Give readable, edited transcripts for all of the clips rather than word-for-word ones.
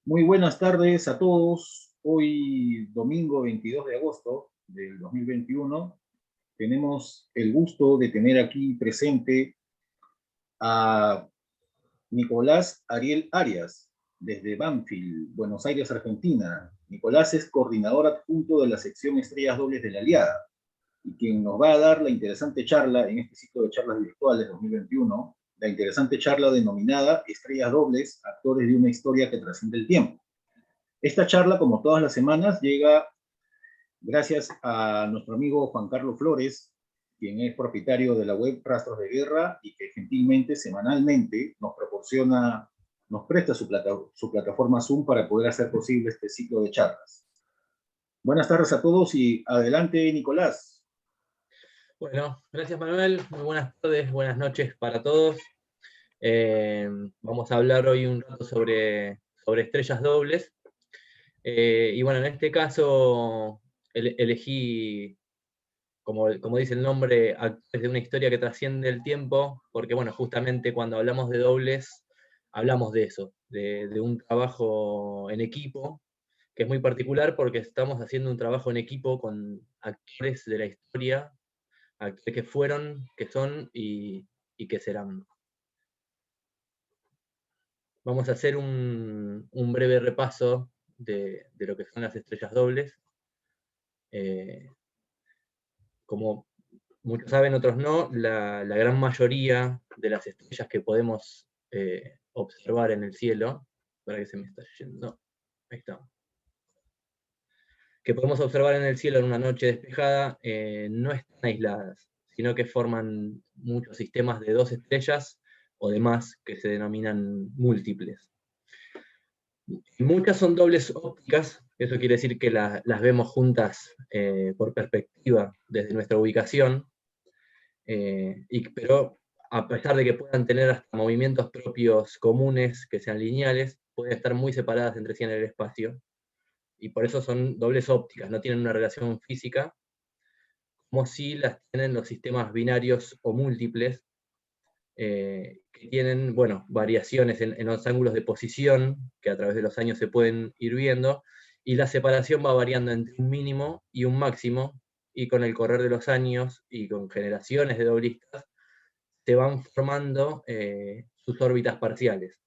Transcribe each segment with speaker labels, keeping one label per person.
Speaker 1: Muy buenas tardes a todos. Hoy, domingo 22 de agosto del 2021, tenemos el gusto de tener aquí presente a Nicolás Ariel Arias, desde Banfield, Buenos Aires, Argentina. Nicolás es coordinador adjunto de la sección Estrellas Dobles de la Aliada y quien nos va a dar la interesante charla en este ciclo de charlas virtuales 2021, la interesante charla denominada Estrellas Dobles, actores de una historia que trasciende el tiempo. Esta charla, como todas las semanas, llega gracias a nuestro amigo Juan Carlos Flores, quien es propietario de la web Rastros de Guerra y que gentilmente, semanalmente, nos proporciona, nos presta su plataforma Zoom para poder hacer posible este ciclo de charlas. Buenas tardes a todos y adelante, Nicolás.
Speaker 2: Bueno, gracias Manuel, muy buenas tardes, buenas noches para todos. Vamos a hablar hoy un rato sobre estrellas dobles. Y bueno, en este caso elegí, como dice el nombre, actores de una historia que trasciende el tiempo, porque bueno, justamente cuando hablamos de dobles, hablamos de eso, de un trabajo en equipo, que es muy particular porque estamos haciendo un trabajo en equipo con actores de la historia, actores que fueron, que son y que serán. Vamos a hacer un breve repaso de lo que son las estrellas dobles. Como muchos saben, otros no, la gran mayoría de las estrellas que podemos observar en el cielo, para que se me está yendo, ahí está, que podemos observar en el cielo en una noche despejada, no están aisladas, sino que forman muchos sistemas de dos estrellas o de más que se denominan múltiples. Muchas son dobles ópticas, eso quiere decir que las vemos juntas por perspectiva desde nuestra ubicación, pero a pesar de que puedan tener hasta movimientos propios comunes que sean lineales, pueden estar muy separadas entre sí en el espacio, y por eso son dobles ópticas, no tienen una relación física, como si las tienen los sistemas binarios o múltiples, que tienen, bueno, variaciones en los ángulos de posición, que a través de los años se pueden ir viendo, y la separación va variando entre un mínimo y un máximo, y con el correr de los años y con generaciones de doblistas, se van formando sus órbitas parciales.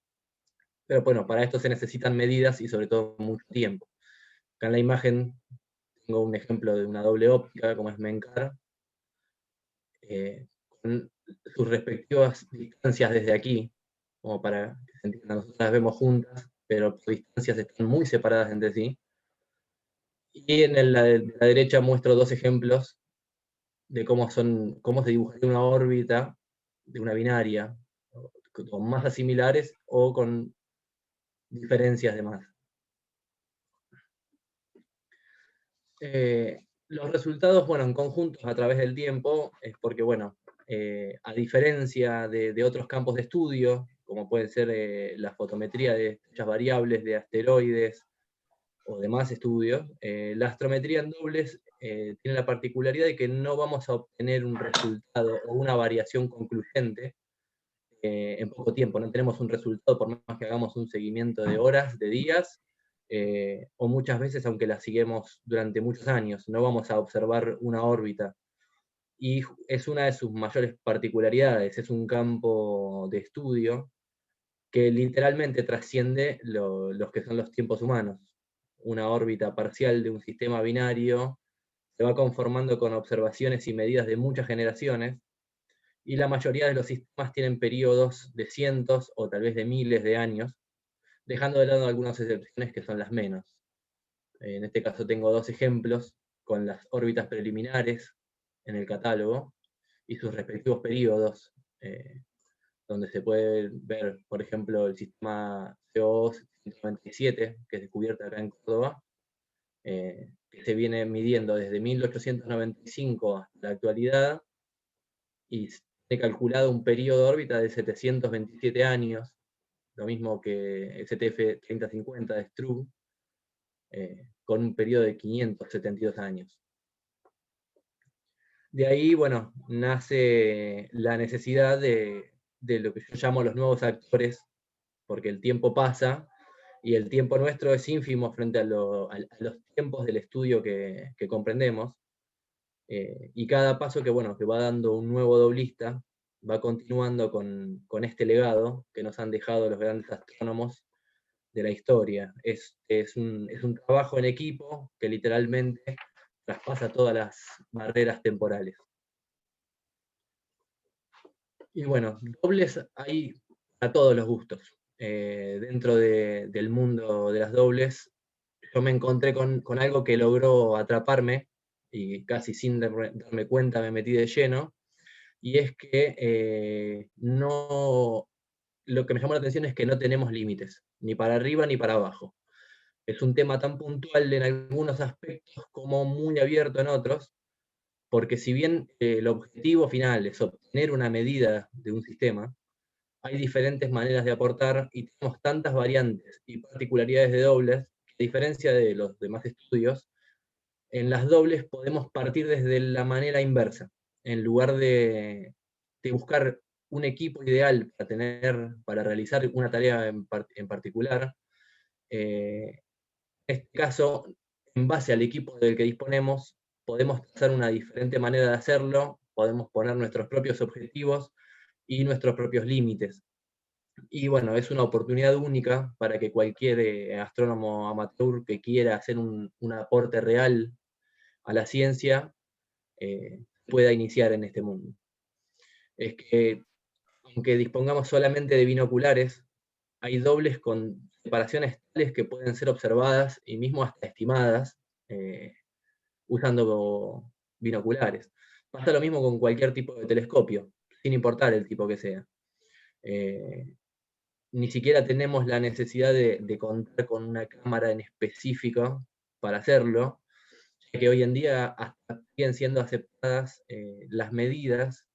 Speaker 2: Pero bueno, para esto se necesitan medidas y sobre todo mucho tiempo. Acá en la imagen tengo un ejemplo de una doble óptica, como es Menkar, con sus respectivas distancias desde aquí, como para que se entienda, nosotros las vemos juntas, pero por distancias están muy separadas entre sí. Y en la derecha muestro dos ejemplos de cómo se dibujaría una órbita de una binaria, con masas similares o con diferencias de masa. Los resultados, bueno, en conjuntos a través del tiempo, es porque, bueno, a diferencia de otros campos de estudio, como puede ser la fotometría de estrellas variables, de asteroides o demás estudios, la astrometría en dobles tiene la particularidad de que no vamos a obtener un resultado o una variación concluyente en poco tiempo. No tenemos un resultado por más que hagamos un seguimiento de horas, de días, o muchas veces, aunque la siguemos durante muchos años, no vamos a observar una órbita. Y es una de sus mayores particularidades, es un campo de estudio que literalmente trasciende los que son los tiempos humanos. Una órbita parcial de un sistema binario se va conformando con observaciones y medidas de muchas generaciones, y la mayoría de los sistemas tienen periodos de cientos o tal vez de miles de años, dejando de lado algunas excepciones que son las menos. En este caso tengo dos ejemplos con las órbitas preliminares en el catálogo y sus respectivos periodos, donde se puede ver, por ejemplo, el sistema CO-197, que es descubierto acá en Córdoba, que se viene midiendo desde 1895 hasta la actualidad, y he calculado un periodo de órbita de 727 años, lo mismo que STF 3050 de Struve, con un periodo de 572 años. De ahí, bueno, nace la necesidad de lo que yo llamo los nuevos actores, porque el tiempo pasa y el tiempo nuestro es ínfimo frente a los tiempos del estudio que comprendemos, y cada paso que, bueno, que va dando un nuevo doblista va continuando con este legado que nos han dejado los grandes astrónomos de la historia. Es un trabajo en equipo que literalmente traspasa todas las barreras temporales. Y bueno, dobles hay a todos los gustos. Dentro del mundo de las dobles, yo me encontré con algo que logró atraparme, y casi sin darme cuenta me metí de lleno, y es que lo que me llamó la atención es que no tenemos límites, ni para arriba ni para abajo. Es un tema tan puntual en algunos aspectos como muy abierto en otros, porque si bien el objetivo final es obtener una medida de un sistema, hay diferentes maneras de aportar y tenemos tantas variantes y particularidades de dobles, que a diferencia de los demás estudios, en las dobles podemos partir desde la manera inversa. En lugar de buscar un equipo ideal para realizar una tarea en particular, en este caso, en base al equipo del que disponemos, podemos hacer una diferente manera de hacerlo, podemos poner nuestros propios objetivos y nuestros propios límites. Y bueno, es una oportunidad única para que cualquier astrónomo amateur que quiera hacer un aporte real a la ciencia pueda iniciar en este mundo. Es que, aunque dispongamos solamente de binoculares, hay dobles con separaciones tales que pueden ser observadas y mismo hasta estimadas eh, usando binoculares. Pasa lo mismo con cualquier tipo de telescopio, sin importar el tipo que sea. Eh, Ni siquiera tenemos la necesidad de contar con una cámara en específico para hacerlo, ya que hoy en día hasta siguen siendo aceptadas las medidas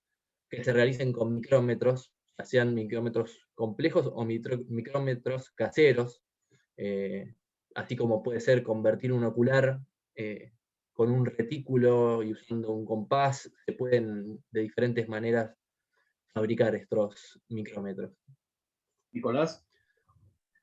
Speaker 2: que se realicen con micrómetros, ya sean micrómetros complejos o micrómetros caseros, eh, así como puede ser convertir un ocular con un retículo y usando un compás, se pueden de diferentes maneras fabricar estos micrómetros.
Speaker 1: Nicolás,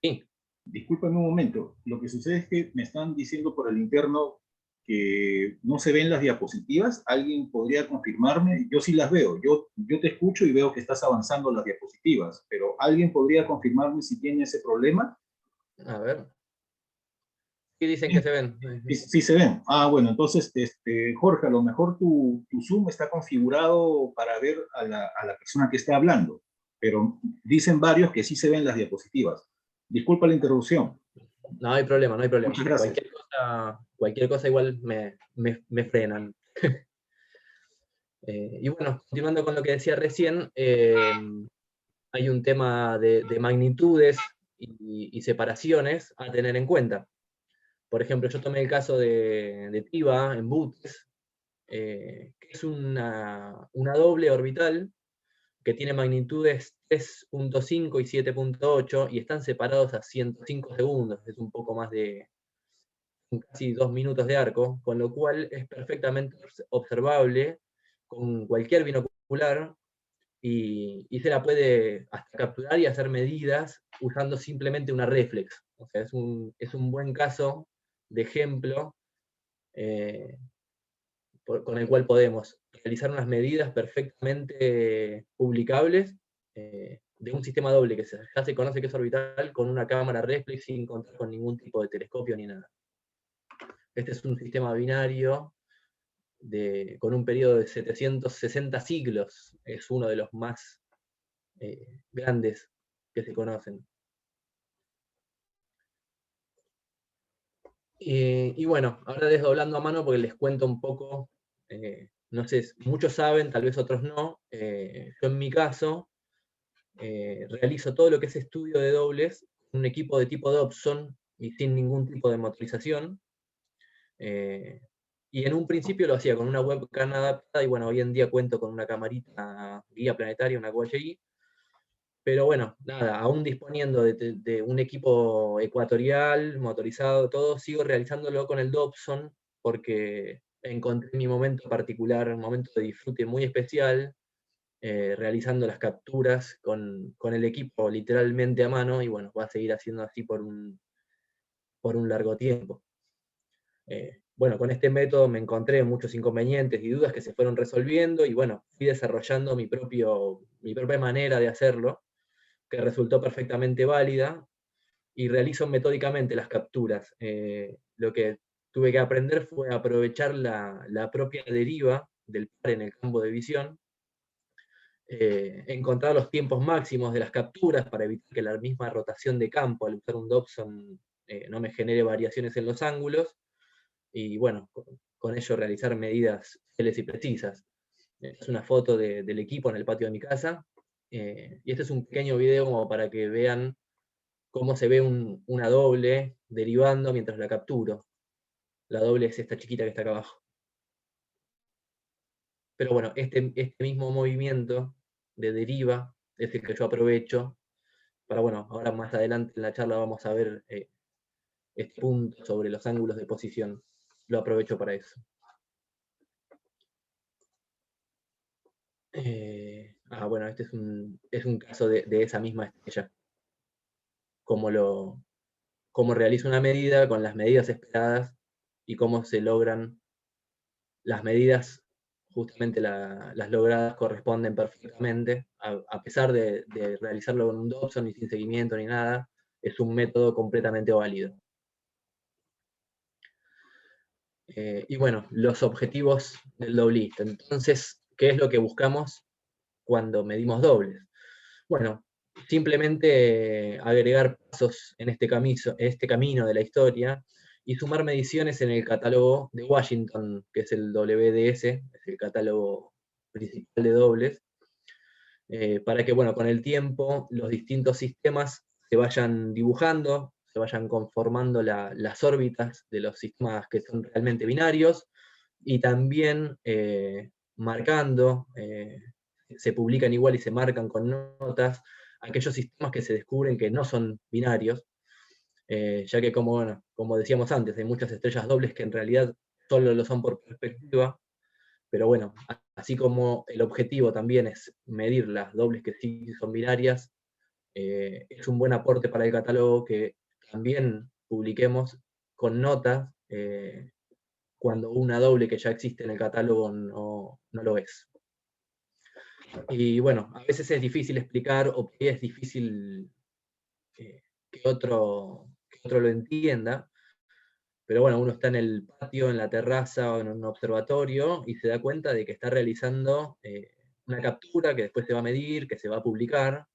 Speaker 2: Sí,
Speaker 1: discúlpame un momento. Lo que sucede es que me están diciendo por el interno que no se ven las diapositivas. ¿Alguien podría confirmarme? Yo sí las veo. Yo te escucho y veo que estás avanzando las diapositivas, pero ¿alguien podría confirmarme si tiene ese problema?
Speaker 2: a ver. ¿Qué dicen que se ven?
Speaker 1: Sí, sí se ven. Ah, bueno, entonces, Jorge, a lo mejor tu Zoom está configurado para ver a la persona que está hablando, pero dicen varios que sí se ven las diapositivas. Disculpa la interrupción.
Speaker 2: No hay problema, no hay problema.
Speaker 1: Muchas gracias.
Speaker 2: Cualquier cosa igual me frenan. Y bueno, continuando con lo que decía recién, hay un tema de magnitudes y separaciones a tener en cuenta. Por ejemplo, yo tomé el caso de TIBA en Bootes, que es una doble orbital que tiene magnitudes 3.5 y 7.8 y están separados a 105 segundos, es un poco más de casi 2 minutos de arco, con lo cual es perfectamente observable con cualquier binocular y se la puede hasta capturar y hacer medidas usando simplemente una reflex. O sea, es un buen caso de ejemplo eh, con el cual podemos realizar unas medidas perfectamente publicables de un sistema doble que ya se conoce que es orbital con una cámara reflex sin contar con ningún tipo de telescopio ni nada. Este es un sistema binario con un periodo de 760 siglos. Es uno de los más grandes que se conocen. Y bueno, ahora desdoblando a mano porque les cuento un poco, no sé, muchos saben, tal vez otros no. Yo en mi caso realizo todo lo que es estudio de dobles, un equipo de tipo Dobson y sin ningún tipo de motorización. Y en un principio lo hacía con una webcam adaptada y bueno, hoy en día cuento con una camarita guía planetaria, una QHI. Pero bueno, nada, aún disponiendo de un equipo ecuatorial, motorizado, todo, sigo realizándolo con el Dobson porque encontré mi momento particular, un momento de disfrute muy especial, realizando las capturas con el equipo literalmente a mano y bueno, va a seguir haciendo así por un largo tiempo. Bueno, con este método me encontré muchos inconvenientes y dudas que se fueron resolviendo, y bueno, fui desarrollando mi propia manera de hacerlo, que resultó perfectamente válida, y realizo metódicamente las capturas. Lo que tuve que aprender fue aprovechar la propia deriva del par en el campo de visión, encontrar los tiempos máximos de las capturas para evitar que la misma rotación de campo al usar un Dobson no me genere variaciones en los ángulos, y bueno, con ello realizar medidas fieles y precisas. Es una foto del equipo en el patio de mi casa, y este es un pequeño video como para que vean cómo se ve una doble derivando mientras la capturo. La doble es esta chiquita que está acá abajo. Pero bueno, este mismo movimiento de deriva es el que yo aprovecho para, bueno, ahora más adelante en la charla vamos a ver este punto sobre los ángulos de posición. Lo aprovecho para eso. Bueno, este es un caso de esa misma estrella. Cómo realizo una medida con las medidas esperadas y cómo se logran las medidas, justamente las logradas corresponden perfectamente, a pesar de realizarlo con un Dobson y sin seguimiento ni nada, es un método completamente válido. Y bueno, los objetivos del doblista. Entonces, ¿qué es lo que buscamos cuando medimos dobles? Bueno, simplemente agregar pasos en este camino de la historia y sumar mediciones en el catálogo de Washington, que es el WDS, es el catálogo principal de dobles, para que, bueno, con el tiempo los distintos sistemas se vayan dibujando, se vayan conformando las órbitas de los sistemas que son realmente binarios, y también marcando, se publican igual y se marcan con notas aquellos sistemas que se descubren que no son binarios, ya que como decíamos antes, hay muchas estrellas dobles que en realidad solo lo son por perspectiva, pero bueno, así como el objetivo también es medir las dobles que sí son binarias, es un buen aporte para el catálogo que también publiquemos con notas cuando una doble que ya existe en el catálogo no lo es. Y bueno, a veces es difícil explicar, o es difícil que otro lo entienda, pero bueno, uno está en el patio, en la terraza o en un observatorio y se da cuenta de que está realizando una captura que después se va a medir, que se va a publicar,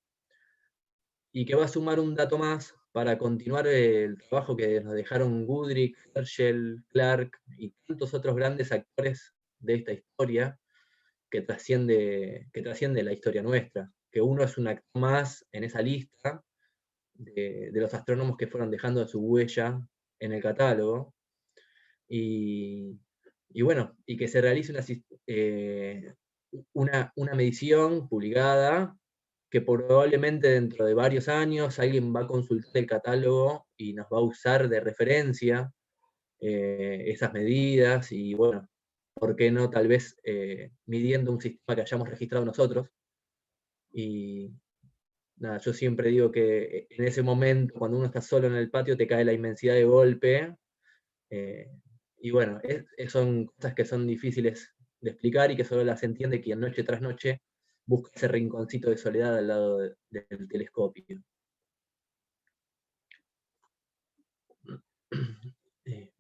Speaker 2: y que va a sumar un dato más para continuar el trabajo que nos dejaron Goodrich, Herschel, Clark y tantos otros grandes actores de esta historia que trasciende la historia nuestra, que uno es un actor más en esa lista de los astrónomos que fueron dejando su huella en el catálogo, y bueno, y que se realice una medición publicada, que probablemente dentro de varios años alguien va a consultar el catálogo y nos va a usar de referencia esas medidas, y bueno, ¿por qué no tal vez midiendo un sistema que hayamos registrado nosotros? Y nada, yo siempre digo que en ese momento, cuando uno está solo en el patio, te cae la inmensidad de golpe, y bueno, son cosas que son difíciles de explicar y que solo las entiende quien noche tras noche busca ese rinconcito de soledad al lado del telescopio.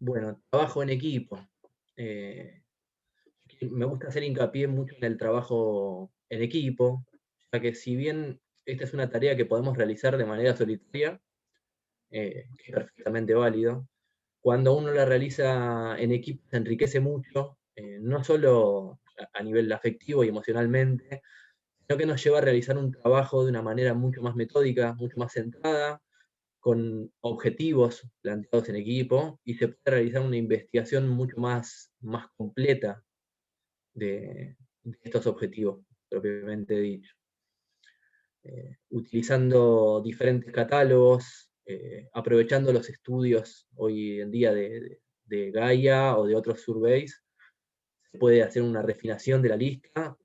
Speaker 2: Bueno, trabajo en equipo. Me gusta hacer hincapié mucho en el trabajo en equipo, ya que si bien esta es una tarea que podemos realizar de manera solitaria, que es perfectamente válido, cuando uno la realiza en equipo se enriquece mucho, no solo a nivel afectivo y emocionalmente, sino que nos lleva a realizar un trabajo de una manera mucho más metódica, mucho más centrada, con objetivos planteados en equipo, y se puede realizar una investigación mucho más completa de estos objetivos, propiamente dicho. Utilizando diferentes catálogos, aprovechando los estudios hoy en día de Gaia o de otros surveys, se puede hacer una refinación de la lista,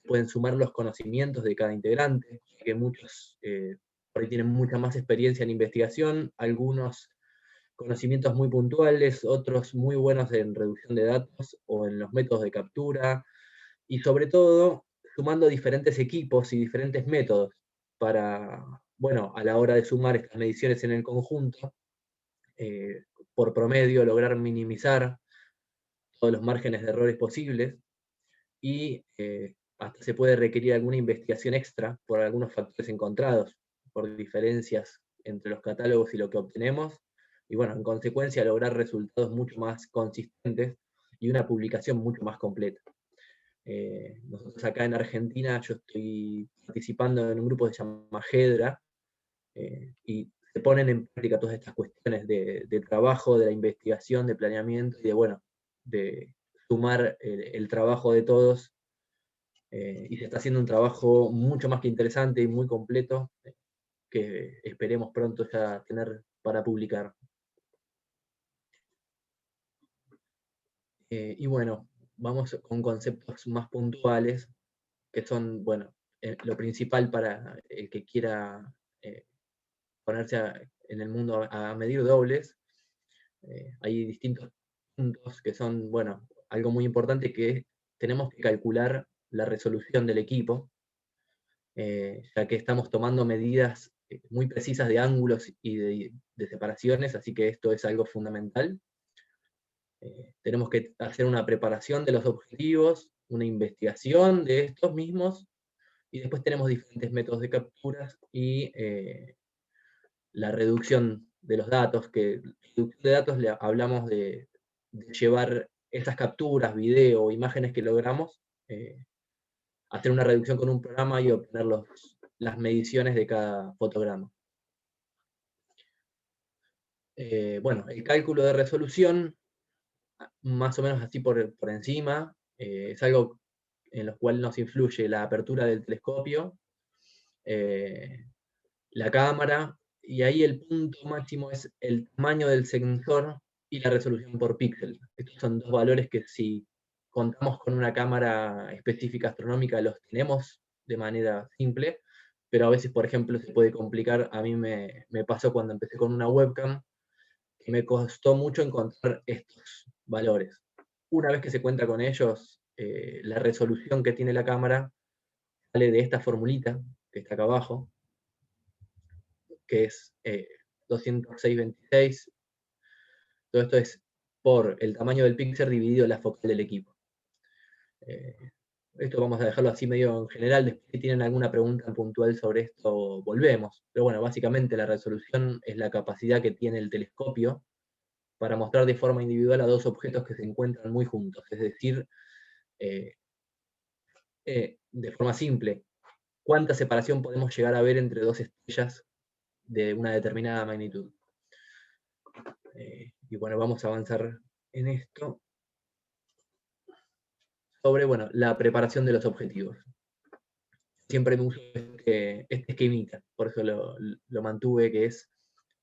Speaker 2: pueden sumar los conocimientos de cada integrante, que muchos por ahí tienen mucha más experiencia en investigación, algunos conocimientos muy puntuales, otros muy buenos en reducción de datos o en los métodos de captura, y sobre todo sumando diferentes equipos y diferentes métodos para, bueno, a la hora de sumar estas mediciones en el conjunto, por promedio lograr minimizar todos los márgenes de errores posibles, y hasta se puede requerir alguna investigación extra por algunos factores encontrados, por diferencias entre los catálogos y lo que obtenemos, y bueno, en consecuencia lograr resultados mucho más consistentes y una publicación mucho más completa. Nosotros acá en Argentina, yo estoy participando en un grupo que se llama Hedra, y se ponen en práctica todas estas cuestiones de trabajo, de la investigación, de planeamiento y de, bueno, de sumar el trabajo de todos, y se está haciendo un trabajo mucho más que interesante y muy completo, que esperemos pronto ya tener para publicar. Y bueno, vamos con conceptos más puntuales, que son, bueno, lo principal para el que quiera ponerse en el mundo a medir dobles. Hay distintos puntos que son, bueno, algo muy importante, que es, tenemos que calcular la resolución del equipo, ya que estamos tomando medidas muy precisas de ángulos y de separaciones, así que esto es algo fundamental. Tenemos que hacer una preparación de los objetivos, una investigación de estos mismos, y después tenemos diferentes métodos de capturas y la reducción de los datos, que reducción de datos le hablamos de llevar estas capturas, video, imágenes que logramos, hacer una reducción con un programa y obtener las mediciones de cada fotograma. Bueno, el cálculo de resolución, más o menos así por encima, es algo en lo cual nos influye la apertura del telescopio, la cámara, y ahí el punto máximo es el tamaño del sensor y la resolución por píxel. Estos son dos valores que, si contamos con una cámara específica astronómica, los tenemos de manera simple, pero a veces, por ejemplo, se puede complicar. A mí me pasó cuando empecé con una webcam, que me costó mucho encontrar estos valores. Una vez que se cuenta con ellos, la resolución que tiene la cámara sale de esta formulita que está acá abajo, que es 206,26. Todo esto es por el tamaño del píxel dividido la focal del equipo. Esto vamos a dejarlo así medio en general. Después, si tienen alguna pregunta puntual sobre esto, volvemos. Pero bueno, básicamente la resolución es la capacidad que tiene el telescopio para mostrar de forma individual a dos objetos que se encuentran muy juntos. Es decir, de forma simple, cuánta separación podemos llegar a ver entre dos estrellas de una determinada magnitud. Y bueno, vamos a avanzar en esto sobre, bueno, la preparación de los objetivos. Siempre me uso este esquemita, por eso lo mantuve, que es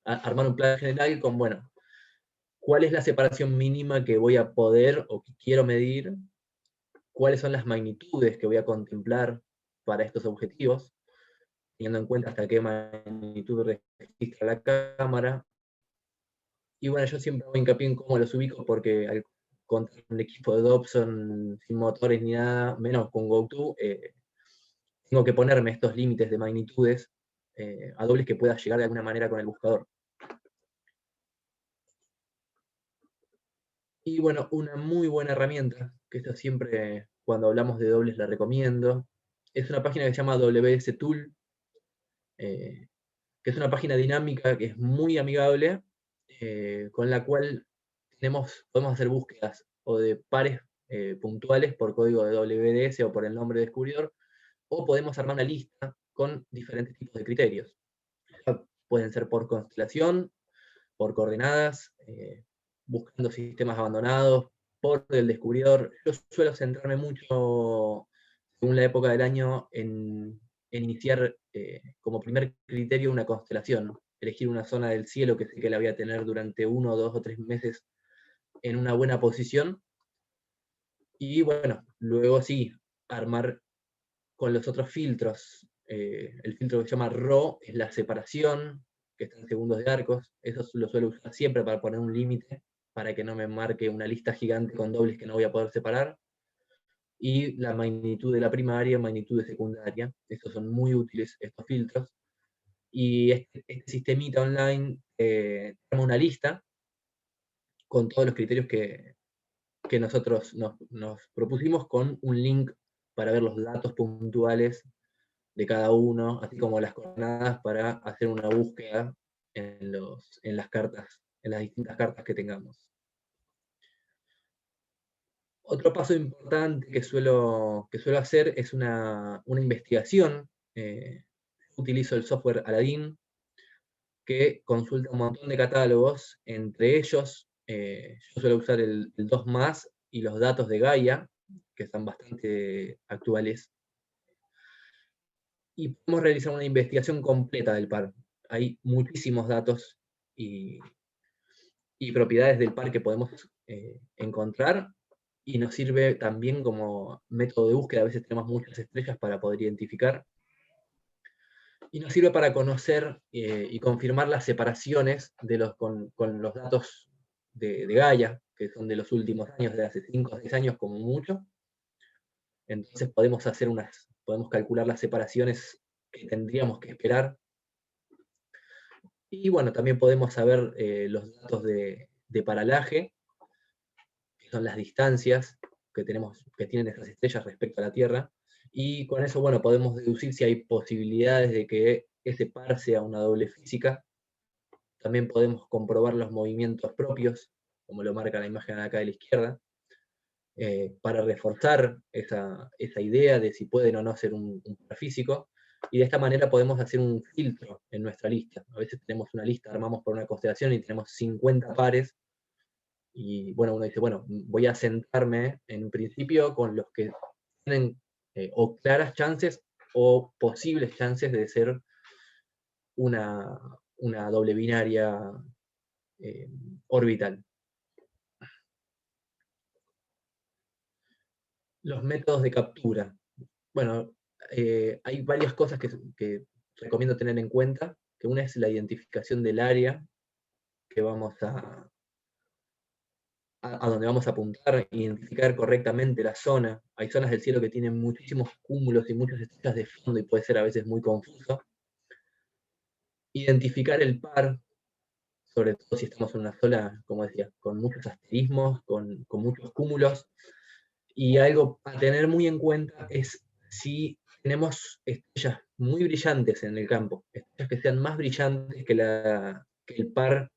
Speaker 2: armar un plan general con, bueno, cuál es la separación mínima que voy a poder o que quiero medir, cuáles son las magnitudes que voy a contemplar para estos objetivos, teniendo en cuenta hasta qué magnitud registra la cámara. Y bueno, yo siempre hago hincapié en cómo los ubico, porque al contar un equipo de Dobson sin motores ni nada, menos con GoTo, tengo que ponerme estos límites de magnitudes a dobles que pueda llegar de alguna manera con el buscador. Y bueno, una muy buena herramienta, que esta siempre cuando hablamos de dobles la recomiendo, es una página que se llama WS Tool, que es una página dinámica que es muy amigable, con la cual podemos hacer búsquedas o de pares puntuales por código de WDS o por el nombre de descubridor, o podemos armar una lista con diferentes tipos de criterios. Pueden ser por constelación, por coordenadas, buscando sistemas abandonados, por el descubridor. Yo suelo centrarme mucho, según la época del año, en iniciar como primer criterio una constelación, elegir una zona del cielo que sé que la voy a tener durante 1, 2 o 3 meses en una buena posición, y bueno, luego sí, armar con los otros filtros. El filtro que se llama RAW es la separación, que está en segundos de arcos. Eso lo suelo usar siempre para poner un límite, para que no me marque una lista gigante con dobles que no voy a poder separar. Y la magnitud de la primaria, magnitud de secundaria. Estos son muy útiles, estos filtros. Y este sistemita online toma una lista con todos los criterios que nosotros nos propusimos, con un link para ver los datos puntuales de cada uno, así como las coordenadas para hacer una búsqueda en las cartas, en las distintas cartas que tengamos. Otro paso importante que suelo hacer es una investigación. Utilizo el software Aladdin, que consulta un montón de catálogos, entre ellos yo suelo usar el 2+ y los datos de Gaia, que están bastante actuales, y podemos realizar una investigación completa del par. Hay muchísimos datos y propiedades del par que podemos encontrar, y nos sirve también como método de búsqueda. A veces tenemos muchas estrellas para poder identificar, y nos sirve para conocer y confirmar las separaciones con los datos de Gaia, que son de los últimos años, de hace 5 o 6 años como mucho. Entonces podemos calcular las separaciones que tendríamos que esperar. Y bueno, también podemos saber los datos de paralaje, que son las distancias que tienen esas estrellas respecto a la Tierra. Y con eso, bueno, podemos deducir si hay posibilidades de que ese par sea una doble física. También podemos comprobar los movimientos propios, como lo marca la imagen acá de la izquierda, para reforzar esa idea de si pueden o no ser un par físico. Y de esta manera podemos hacer un filtro en nuestra lista. A veces tenemos una lista, armamos por una constelación y tenemos 50 pares, y bueno, uno dice, bueno, voy a sentarme en principio con los que tienen o claras chances o posibles chances de ser una doble binaria orbital. Los métodos de captura. Bueno, hay varias cosas que recomiendo tener en cuenta, que una es la identificación del área que vamos a donde vamos a apuntar, identificar correctamente la zona. Hay zonas del cielo que tienen muchísimos cúmulos y muchas estrellas de fondo, y puede ser a veces muy confuso. Identificar el par, sobre todo si estamos en una zona, como decía, con muchos asterismos, con muchos cúmulos. Y algo a tener muy en cuenta es si tenemos estrellas muy brillantes en el campo, estrellas que sean más brillantes que el par,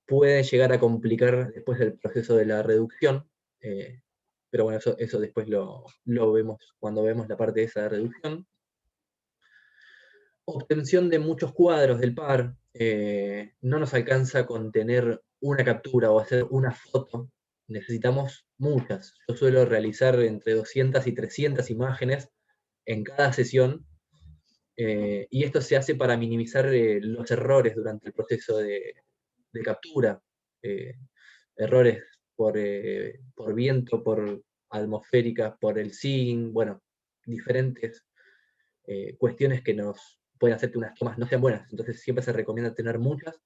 Speaker 2: puede llegar a complicar después el proceso de la reducción. Pero bueno, eso después lo vemos cuando vemos la parte de esa reducción. Obtención de muchos cuadros del par. No nos alcanza con tener una captura o hacer una foto, necesitamos muchas. Yo suelo realizar entre 200 y 300 imágenes en cada sesión, y esto se hace para minimizar los errores durante el proceso de captura. Errores por viento, por atmosférica, por el SIG, bueno, diferentes cuestiones que nos pueden hacer que unas tomas no sean buenas. Entonces siempre se recomienda tener muchas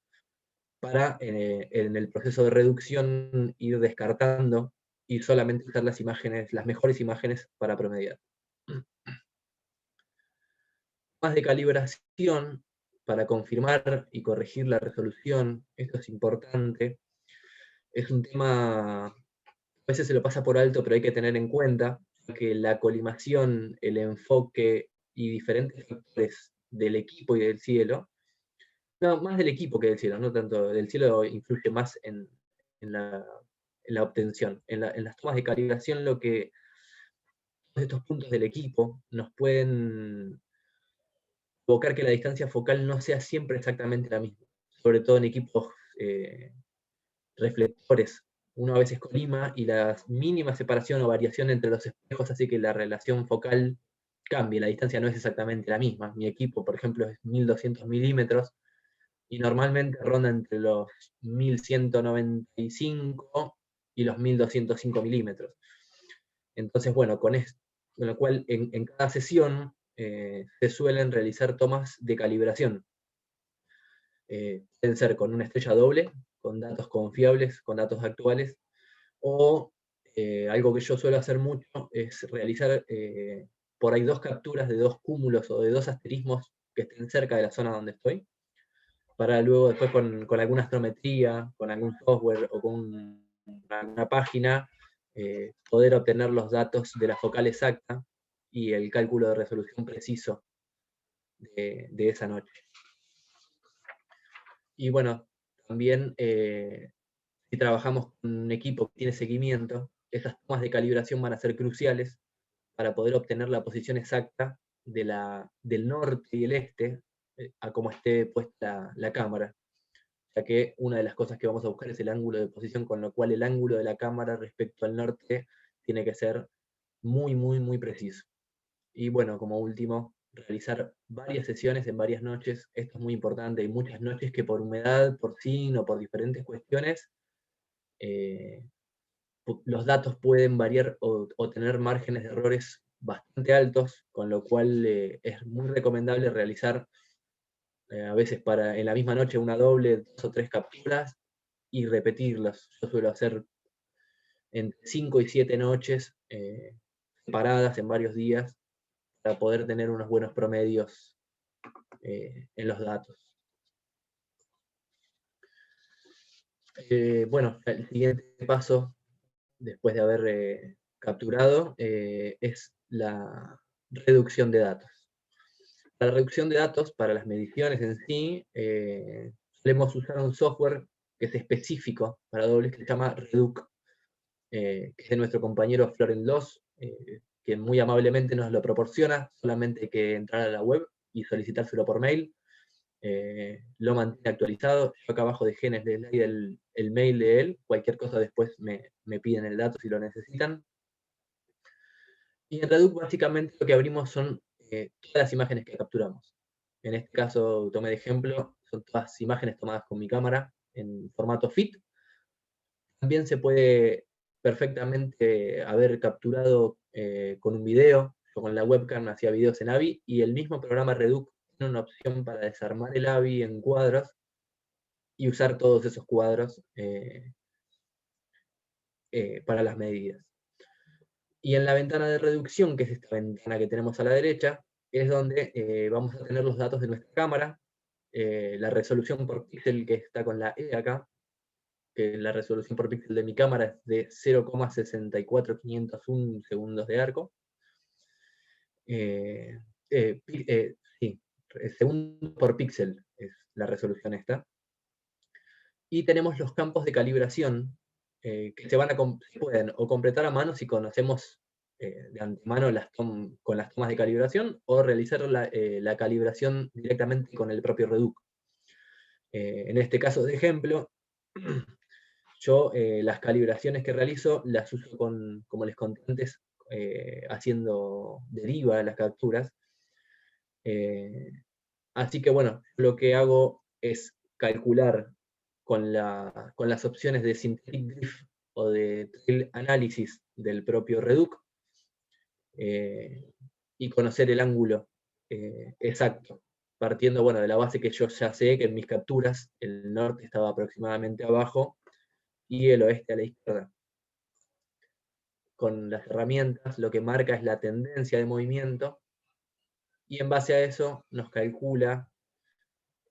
Speaker 2: para en el proceso de reducción ir descartando y solamente usar las mejores imágenes para promediar. Más de calibración para confirmar y corregir la resolución. Esto es importante. Es un tema, a veces se lo pasa por alto, pero hay que tener en cuenta que la colimación, el enfoque y diferentes factores del equipo y del cielo, no, más del equipo que del cielo, no tanto del cielo, influye más en la obtención. En las tomas de calibración, estos puntos del equipo nos pueden provocar que la distancia focal no sea siempre exactamente la misma, sobre todo en equipos reflectores. Uno a veces colima y la mínima separación o variación entre los espejos hace que la relación focal cambie, la distancia no es exactamente la misma. Mi equipo, por ejemplo, es 1200 milímetros, y normalmente ronda entre los 1195 y los 1205 milímetros. Entonces, bueno, con lo cual en cada sesión se suelen realizar tomas de calibración. pueden ser con una estrella doble, con datos confiables, con datos actuales, o algo que yo suelo hacer mucho es realizar por ahí 2 capturas de 2 cúmulos o de 2 asterismos que estén cerca de la zona donde estoy, para luego después con alguna astrometría, con algún software o con una página, poder obtener los datos de la focal exacta y el cálculo de resolución preciso de esa noche. Y bueno, también si trabajamos con un equipo que tiene seguimiento, esas tomas de calibración van a ser cruciales para poder obtener la posición exacta del norte y el este a cómo esté puesta la cámara, ya que una de las cosas que vamos a buscar es el ángulo de posición, con lo cual el ángulo de la cámara respecto al norte tiene que ser muy, muy, muy preciso. Y bueno, como último, realizar varias sesiones en varias noches. Esto es muy importante. Hay muchas noches que por humedad, por sin o por diferentes cuestiones, eh, los datos pueden variar o tener márgenes de errores bastante altos, con lo cual es muy recomendable realizar a veces en la misma noche una doble, 2 o 3 capturas y repetirlas. Yo suelo hacer entre 5 y 7 noches separadas en varios días para poder tener unos buenos promedios en los datos. Bueno, el siguiente paso, después de haber capturado, es la reducción de datos. La reducción de datos para las mediciones en sí, solemos usar un software que es específico para dobles que se llama Reduc, que es de nuestro compañero Florent Loss, que muy amablemente nos lo proporciona, solamente hay que entrar a la web y solicitárselo por mail. Lo mantiene actualizado. Yo acá abajo dejé en el slide el mail de él, cualquier cosa después me piden el dato si lo necesitan. Y en Reduc básicamente lo que abrimos son todas las imágenes que capturamos. En este caso tomé de ejemplo, son todas imágenes tomadas con mi cámara en formato FIT. También se puede perfectamente haber capturado con un video. Yo con la webcam hacía videos en AVI y el mismo programa Reduc tiene una opción para desarmar el AVI en cuadros y usar todos esos cuadros para las medidas. Y en la ventana de reducción, que es esta ventana que tenemos a la derecha, es donde vamos a tener los datos de nuestra cámara, la resolución por píxel que está con la E acá, que la resolución por píxel de mi cámara es de 0,64501 segundos de arco. Sí, segundos por píxel es la resolución esta. Y tenemos los campos de calibración que se pueden o completar a mano si conocemos de antemano con las tomas de calibración, o realizar la calibración directamente con el propio Reduc. En este caso de ejemplo, yo las calibraciones que realizo las uso como les conté antes, haciendo deriva de las capturas. Así que bueno, lo que hago es calcular con las opciones de Synthetic Drift o de Trail Analysis del propio Reduc y conocer el ángulo exacto, partiendo bueno, de la base que yo ya sé que en mis capturas el norte estaba aproximadamente abajo y el oeste a la izquierda. Con las herramientas lo que marca es la tendencia de movimiento y en base a eso nos calcula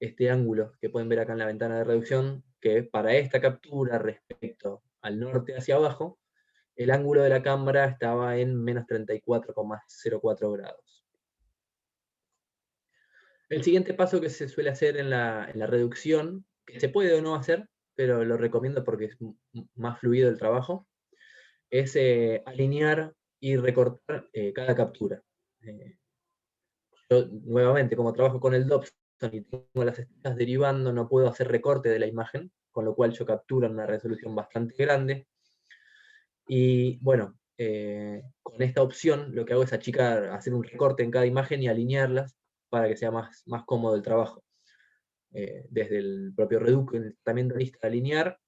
Speaker 2: este ángulo que pueden ver acá en la ventana de reducción, que para esta captura respecto al norte hacia abajo, el ángulo de la cámara estaba en menos 34,04 grados. El siguiente paso que se suele hacer en la reducción, que se puede o no hacer, pero lo recomiendo porque es más fluido el trabajo, es alinear y recortar cada captura. Yo, nuevamente, como trabajo con el Dobson y tengo las estrellas derivando, no puedo hacer recorte de la imagen, con lo cual yo capturo en una resolución bastante grande. Y bueno, con esta opción lo que hago es hacer un recorte en cada imagen y alinearlas para que sea más cómodo el trabajo. Desde el propio Reduc, en el tratamiento de lista de alinear,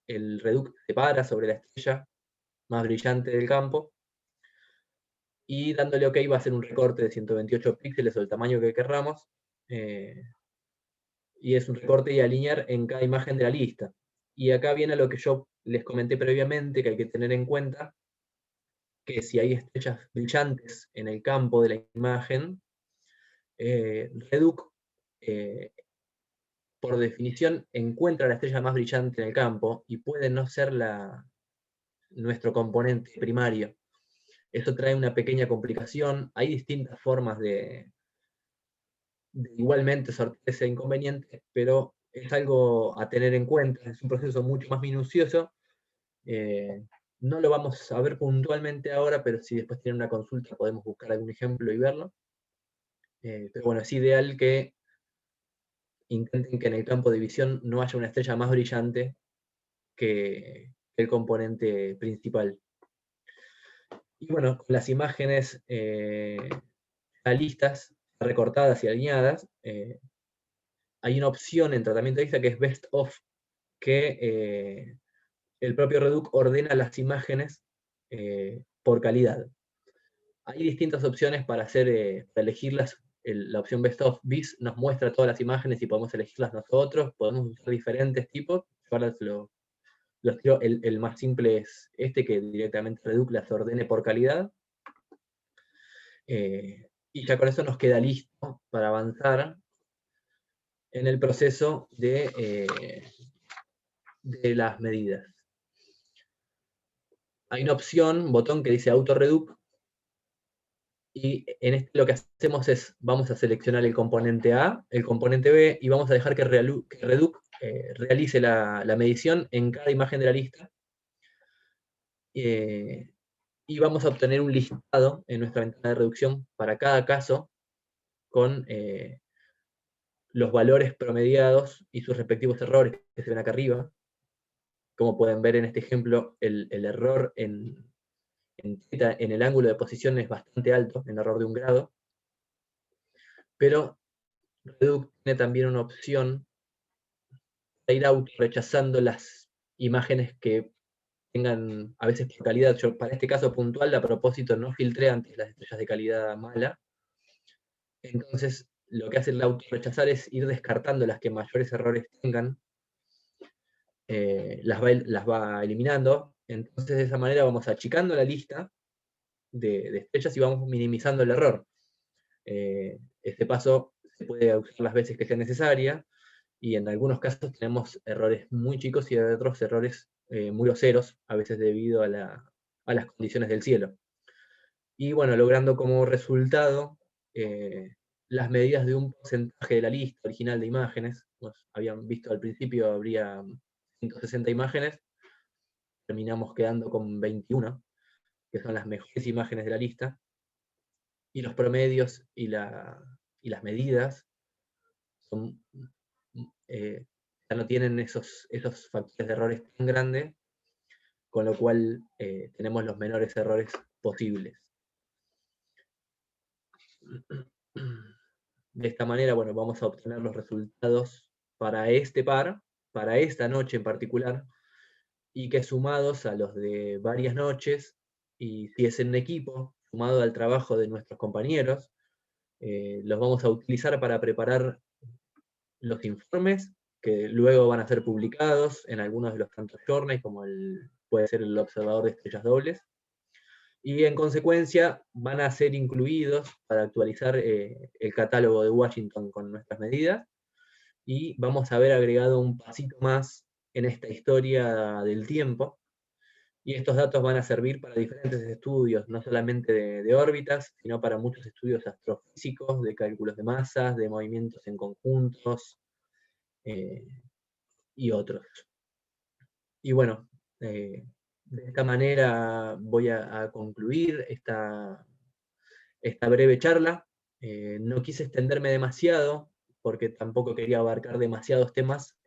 Speaker 2: el Reduc se para sobre la estrella más brillante del campo, y dándole OK va a hacer un recorte de 128 píxeles o el tamaño que querramos, y es un recorte y alinear en cada imagen de la lista. Y acá viene lo que yo les comenté previamente, que hay que tener en cuenta, que si hay estrellas brillantes en el campo de la imagen, Reduc, por definición, encuentra la estrella más brillante en el campo y puede no ser nuestro componente primario. Esto trae una pequeña complicación. Hay distintas formas de igualmente sortear ese inconveniente, pero es algo a tener en cuenta. Es un proceso mucho más minucioso. No lo vamos a ver puntualmente ahora, pero si después tienen una consulta podemos buscar algún ejemplo y verlo. Pero bueno, es ideal que intenten que en el campo de visión no haya una estrella más brillante que el componente principal. Y bueno, con las imágenes listas, recortadas y alineadas, hay una opción en tratamiento de lista que es Best Of, que el propio Reduc ordena las imágenes por calidad. Hay distintas opciones para elegirlas. La opción Best of Bis nos muestra todas las imágenes y podemos elegirlas nosotros. Podemos usar diferentes tipos. Yo ahora los tiro. El más simple es este, que directamente Reduc las ordene por calidad. Y ya con eso nos queda listo para avanzar en el proceso de las medidas. Hay una opción, un botón que dice Auto Reduc, y en este lo que hacemos es, vamos a seleccionar el componente A, el componente B, y vamos a dejar que Reduc realice la medición en cada imagen de la lista, y vamos a obtener un listado en nuestra ventana de reducción para cada caso, con los valores promediados y sus respectivos errores que se ven acá arriba. Como pueden ver en este ejemplo, el error en el ángulo de posición es bastante alto, el error de 1 grado, pero Reduc tiene también una opción de ir rechazando las imágenes que tengan, a veces por calidad. Yo para este caso puntual, a propósito, no filtré antes las estrellas de calidad mala. Entonces, lo que hace el auto rechazar es ir descartando las que mayores errores tengan, las va eliminando. Entonces, de esa manera vamos achicando la lista de estrellas y vamos minimizando el error. Este paso se puede usar las veces que sea necesaria, y en algunos casos tenemos errores muy chicos y otros errores muy groseros, a veces debido a las condiciones del cielo. Y bueno, logrando como resultado las medidas de un porcentaje de la lista original de imágenes. Habían visto al principio habría 160 imágenes, terminamos quedando con 21, que son las mejores imágenes de la lista, y los promedios y las medidas son, ya no tienen esos factores de errores tan grandes, con lo cual tenemos los menores errores posibles. De esta manera, bueno, vamos a obtener los resultados para este par, para esta noche en particular, y que sumados a los de varias noches, y si es en un equipo, sumado al trabajo de nuestros compañeros, los vamos a utilizar para preparar los informes que luego van a ser publicados en algunos de los tantos journals, como puede ser el observador de estrellas dobles, y en consecuencia van a ser incluidos para actualizar el catálogo de Washington con nuestras medidas, y vamos a haber agregado un pasito más en esta historia del tiempo, y estos datos van a servir para diferentes estudios, no solamente de órbitas, sino para muchos estudios astrofísicos, de cálculos de masas, de movimientos en conjuntos, y otros. Y bueno, de esta manera voy a concluir esta breve charla. No quise extenderme demasiado, porque tampoco quería abarcar demasiados temas.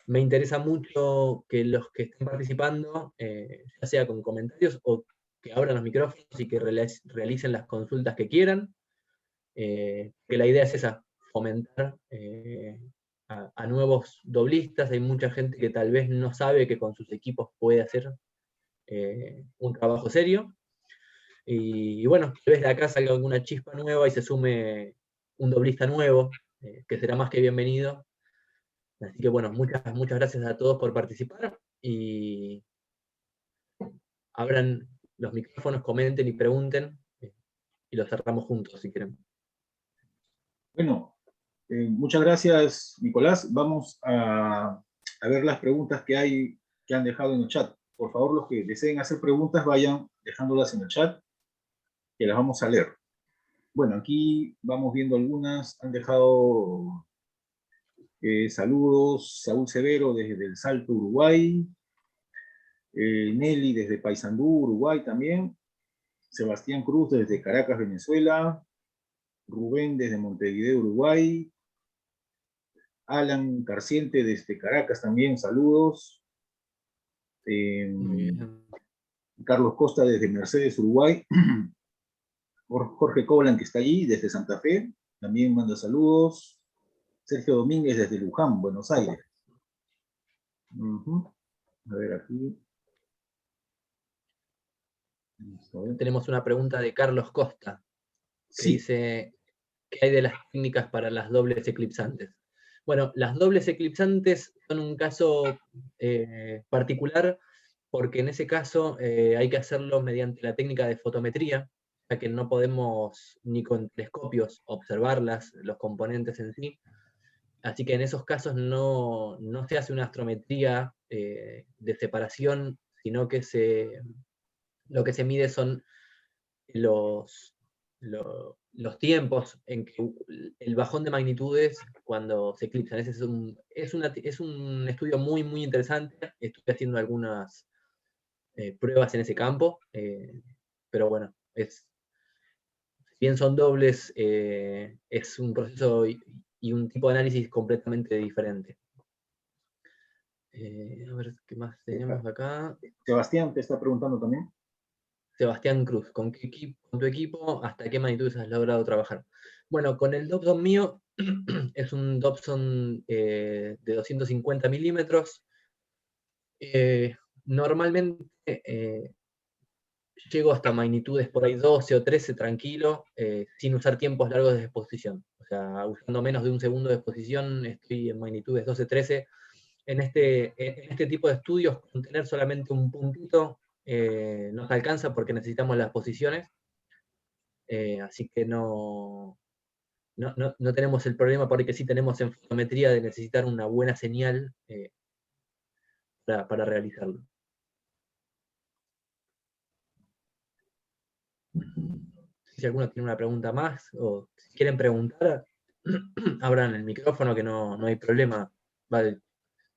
Speaker 2: Me interesa mucho que los que estén participando, ya sea con comentarios o que abran los micrófonos y que realicen las consultas que quieran, que la idea es esa, fomentar a nuevos doblistas. Hay mucha gente que tal vez no sabe que con sus equipos puede hacer un trabajo serio, y bueno, tal vez de acá salga alguna chispa nueva y se sume un doblista nuevo que será más que bienvenido. Así que bueno, muchas gracias a todos por participar, y abran los micrófonos, comenten y pregunten, y los cerramos juntos si quieren.
Speaker 1: Bueno, muchas gracias, Nicolás. Vamos a ver las preguntas que han dejado en el chat. Por favor, los que deseen hacer preguntas, vayan dejándolas en el chat, que las vamos a leer. Bueno, aquí vamos viendo algunas. Han dejado saludos. Saúl Severo desde El Salto, Uruguay. Nelly desde Paysandú, Uruguay también. Sebastián Cruz desde Caracas, Venezuela. Rubén desde Montevideo, Uruguay. Alan Carciente desde Caracas también, saludos. Carlos Costa desde Mercedes, Uruguay. Jorge Coblan, que está allí, desde Santa Fe, también manda saludos. Sergio Domínguez desde Luján, Buenos Aires. A ver aquí.
Speaker 2: Tenemos una pregunta de Carlos Costa, que dice, ¿qué hay de las técnicas para las dobles eclipsantes? Bueno, las dobles eclipsantes son un caso particular, porque en ese caso hay que hacerlo mediante la técnica de fotometría, ya que no podemos ni con telescopios observarlas, los componentes en sí. Así que en esos casos no se hace una astrometría de separación, sino que lo que se mide son los tiempos en que el bajón de magnitudes cuando se eclipsan. Ese es un estudio muy, muy interesante. Estoy haciendo algunas pruebas en ese campo, pero bueno, si bien son dobles, es un proceso y un tipo de análisis completamente diferente. A ver, ¿qué más tenemos acá?
Speaker 1: Sebastián te está preguntando también.
Speaker 2: Sebastián Cruz, ¿con tu equipo hasta qué magnitudes has logrado trabajar? Bueno, con el Dobson mío, es un Dobson de 250 milímetros. Normalmente llego hasta magnitudes por ahí 12 o 13 tranquilo, sin usar tiempos largos de exposición. O sea, usando menos de un segundo de exposición, estoy en magnitudes 12, 13. En este tipo de estudios, con tener solamente un puntito nos alcanza porque necesitamos las posiciones. Así que no tenemos el problema, porque sí tenemos en fotometría de necesitar una buena señal para realizarlo. Si alguno tiene una pregunta más, o si quieren preguntar, abran el micrófono, que no hay problema. Vale.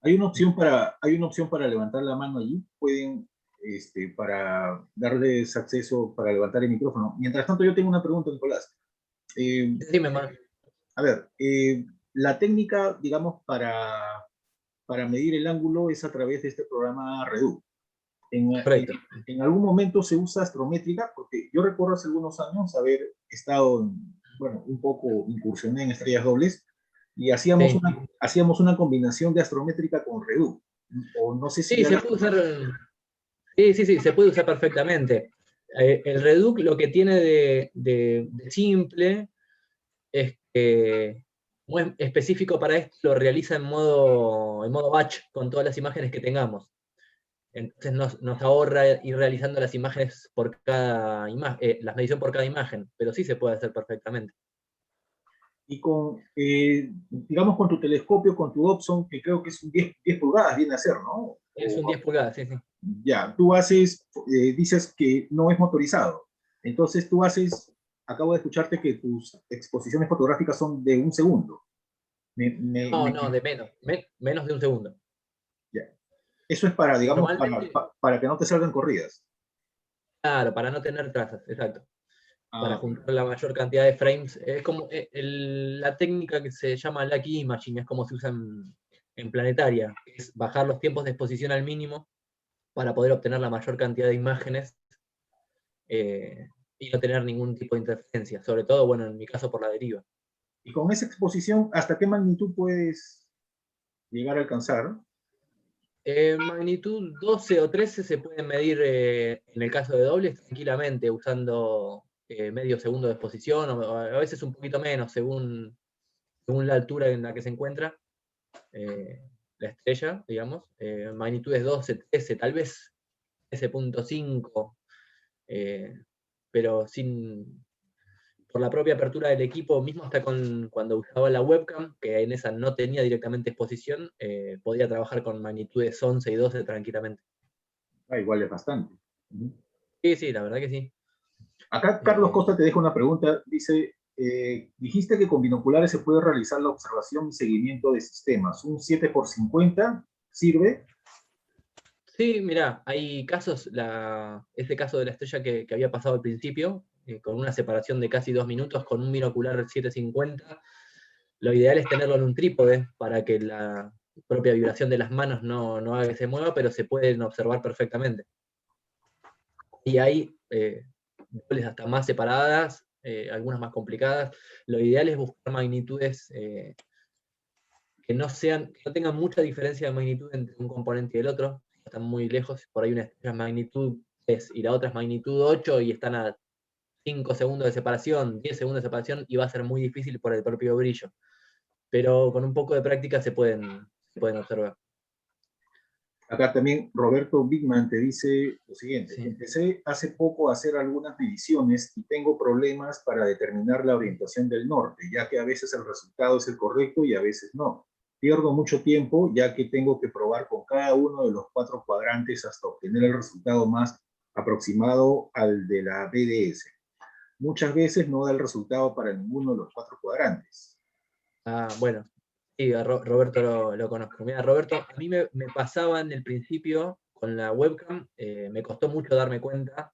Speaker 1: Hay una opción para levantar la mano allí. Pueden, para darles acceso para levantar el micrófono. Mientras tanto, yo tengo una pregunta, Nicolás.
Speaker 2: Dime, Mar.
Speaker 1: A ver, la técnica, digamos, para medir el ángulo es a través de este programa Redu. En algún momento se usa astrométrica, porque yo recuerdo hace algunos años haber estado, bueno, un poco incursioné en estrellas dobles, y hacíamos,
Speaker 2: Sí.
Speaker 1: hacíamos una combinación de astrométrica con Redu. O no sé si
Speaker 2: Sí,
Speaker 1: ya
Speaker 2: se puede usar. Sí, se puede usar perfectamente. El Reduc lo que tiene de simple es que, muy específico para esto, lo realiza en modo batch con todas las imágenes que tengamos. Entonces nos ahorra ir realizando las imágenes por cada imagen, las mediciones por cada imagen, pero sí se puede hacer perfectamente.
Speaker 1: Y con, digamos, con tu telescopio, con tu Dobson, que creo que es un 10 pulgadas, viene a ser, ¿no?
Speaker 2: Es un 10 pulgadas, sí.
Speaker 1: Ya, tú haces, dices que no es motorizado. Entonces tú haces, acabo de escucharte que tus exposiciones fotográficas son de un segundo.
Speaker 2: No, de menos de un segundo.
Speaker 1: Ya. Eso es para, digamos,
Speaker 2: Normalmente,
Speaker 1: para que no te salgan corridas.
Speaker 2: claro, para no tener trazas, exacto. Para
Speaker 1: Ah,
Speaker 2: juntar la mayor cantidad de frames. Es como la técnica que se llama Lucky Imaging, es como se usa en planetaria, es bajar los tiempos de exposición al mínimo para poder obtener la mayor cantidad de imágenes y no tener ningún tipo de interferencia, sobre todo, bueno, en mi caso por la deriva.
Speaker 1: y con esa exposición, ¿hasta qué magnitud puedes llegar a alcanzar?
Speaker 2: Magnitud 12 o 13 se pueden medir en el caso de dobles tranquilamente, usando medio segundo de exposición, o a veces un poquito menos, según según la altura en la que se encuentra la estrella, digamos, magnitudes 12, 13, tal vez 13.5, pero por la propia apertura del equipo, mismo hasta cuando usaba la webcam, que en esa no tenía directamente exposición, podía trabajar con magnitudes 11 y 12 tranquilamente.
Speaker 1: Igual es bastante.
Speaker 2: Sí, sí, la verdad que sí.
Speaker 1: Acá Carlos Costa te deja una pregunta, dice, dijiste que con binoculares se puede realizar la observación y seguimiento de sistemas. ¿Un 7x50 sirve?
Speaker 2: Sí, mirá, hay casos, este caso de la estrella que había pasado al principio, con una separación de casi 2 minutos, con un binocular 750, lo ideal es tenerlo en un trípode para que la propia vibración de las manos no haga que se mueva, pero se pueden observar perfectamente. Y hay dobles hasta más separadas, algunas más complicadas. Lo ideal es buscar magnitudes que no tengan mucha diferencia de magnitud entre un componente y el otro, están muy lejos, por ahí una estrella es magnitud 3 y la otra es magnitud 8 y están a 5 segundos de separación, 10 segundos de separación, y va a ser muy difícil por el propio brillo. Pero con un poco de práctica se pueden observar.
Speaker 1: Acá también Roberto Bigman te dice lo siguiente,
Speaker 2: Sí.
Speaker 1: empecé hace poco a hacer algunas mediciones y tengo problemas para determinar la orientación del norte, ya que a veces el resultado es el correcto y a veces no. Pierdo mucho tiempo ya que tengo que probar con cada uno de los 4 cuadrantes hasta obtener el resultado más aproximado al de la BDS. Muchas veces no da el resultado para ninguno de los 4 cuadrantes.
Speaker 2: Bueno, sí, a Roberto lo conozco. Mira, Roberto, a mí me pasaba en el principio con la webcam, me costó mucho darme cuenta.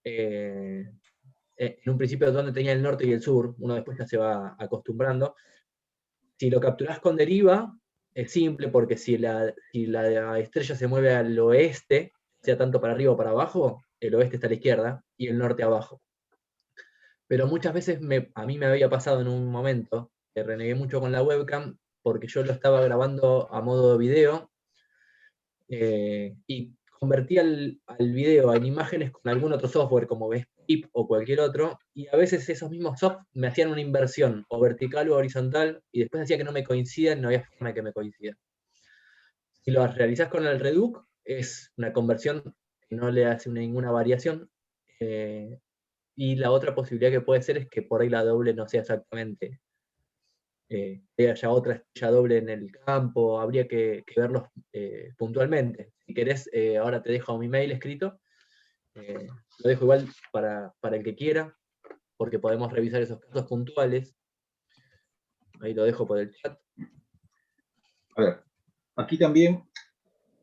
Speaker 2: En un principio donde tenía el norte y el sur, uno después ya se va acostumbrando. Si lo capturás con deriva, es simple, porque si la estrella se mueve al oeste, sea tanto para arriba o para abajo, el oeste está a la izquierda y el norte abajo. Pero muchas veces a mí me había pasado en un momento que renegué mucho con la webcam porque yo lo estaba grabando a modo video y convertía al video en imágenes con algún otro software como Bscript o cualquier otro, y a veces esos mismos software me hacían una inversión o vertical o horizontal y después hacía que no me coincidan, no había forma de que me coincidan. Si lo realizás con el Reduc, es una conversión que no le hace ninguna variación. Y la otra posibilidad que puede ser es que por ahí la doble no sea exactamente, que haya otra estrella doble en el campo, habría que verlos puntualmente. Si querés, ahora te dejo mi mail escrito, lo dejo igual para el que quiera, porque podemos revisar esos casos puntuales. Ahí lo dejo por el chat.
Speaker 1: A ver, aquí también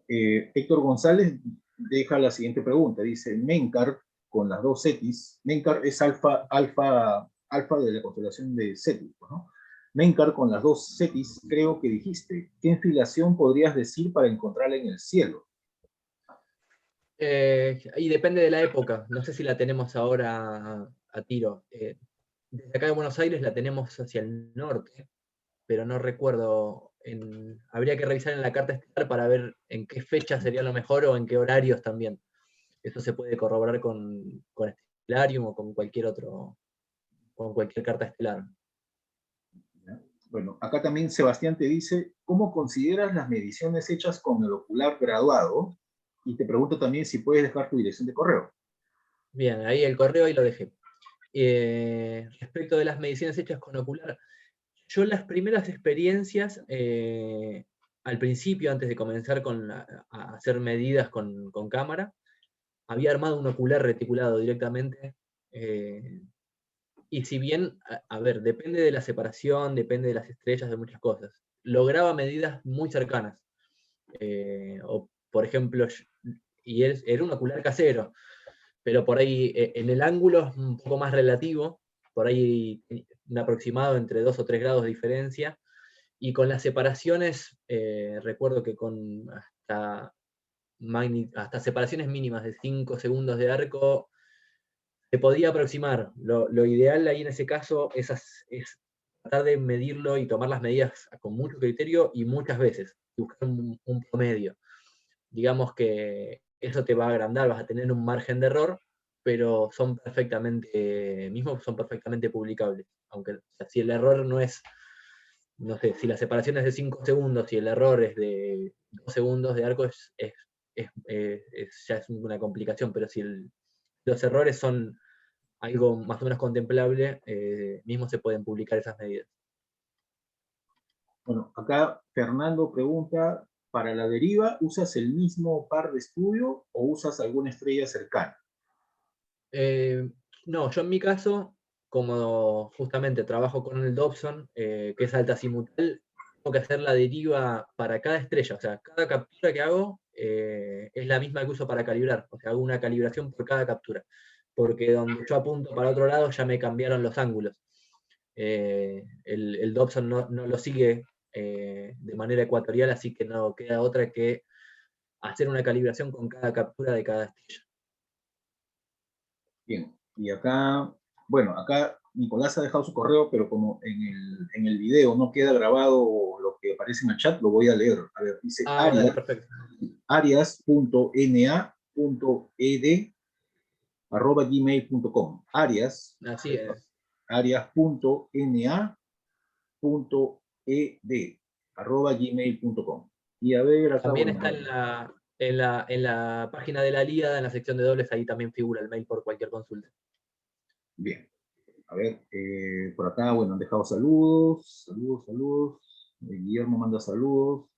Speaker 1: Héctor González deja la siguiente pregunta. Dice, Mencar con las 2 Cetis, Mencar es alfa de la constelación de Cetis, ¿no? Mencar con las 2 Cetis, creo que dijiste. ¿Qué enfilación podrías decir para encontrarla en el cielo?
Speaker 2: Y depende de la época. No sé si la tenemos ahora a tiro. Desde acá de Buenos Aires la tenemos hacia el norte, pero no recuerdo. Habría que revisar en la carta estelar para ver en qué fecha sería lo mejor o en qué horarios también. Eso se puede corroborar con Stellarium o con cualquier carta estelar.
Speaker 1: Bueno, acá también Sebastián te dice, ¿cómo consideras las mediciones hechas con el ocular graduado? Y te pregunto también si puedes dejar tu dirección de correo.
Speaker 2: Bien, ahí el correo, ahí lo dejé. Respecto de las mediciones hechas con ocular, yo las primeras experiencias, al principio, antes de comenzar a hacer medidas con cámara, había armado un ocular reticulado directamente. Y si bien, a ver, depende de la separación, depende de las estrellas, de muchas cosas, lograba medidas muy cercanas. O, por ejemplo, era un ocular casero, pero por ahí en el ángulo es un poco más relativo, por ahí un aproximado entre 2 o 3 grados de diferencia, y con las separaciones, recuerdo que con hasta separaciones mínimas de 5 segundos de arco, se podía aproximar. Lo ideal ahí en ese caso es tratar de medirlo y tomar las medidas con mucho criterio y muchas veces, buscar un promedio. Digamos que eso te va a agrandar, vas a tener un margen de error, pero son perfectamente publicables. Aunque si el error no es no sé, si la separación es de 5 segundos y el error es de 2 segundos de arco, ya es una complicación, pero si los errores son algo más o menos contemplable, mismo se pueden publicar esas medidas.
Speaker 1: Bueno, acá Fernando pregunta, ¿para la deriva usas el mismo par de estudio o usas alguna estrella cercana?
Speaker 2: No, yo en mi caso, como justamente trabajo con el Dobson, que es altazimutal, tengo que hacer la deriva para cada estrella, o sea, cada captura que hago es la misma que uso para calibrar, o sea, hago una calibración por cada captura, porque donde yo apunto para otro lado ya me cambiaron los ángulos. El Dobson no lo sigue de manera ecuatorial, así que no queda otra que hacer una calibración con cada captura de cada estrella.
Speaker 1: Bien, y acá, bueno, acá Nicolás ha dejado su correo, pero como en el video no queda grabado lo que aparece en el chat, lo voy a leer. A ver, dice
Speaker 2: Ah, dale, perfecto.
Speaker 1: arias.na.ed@gmail.com. Arias,
Speaker 2: Así es.
Speaker 1: arias.na.ed@gmail.com. Y a ver acá,
Speaker 2: También
Speaker 1: bueno,
Speaker 2: está en la página de la Liga, en la sección de dobles, ahí también figura el mail por cualquier consulta.
Speaker 1: bien. A ver, por acá, bueno, han dejado saludos, saludos, saludos. Guillermo manda saludos.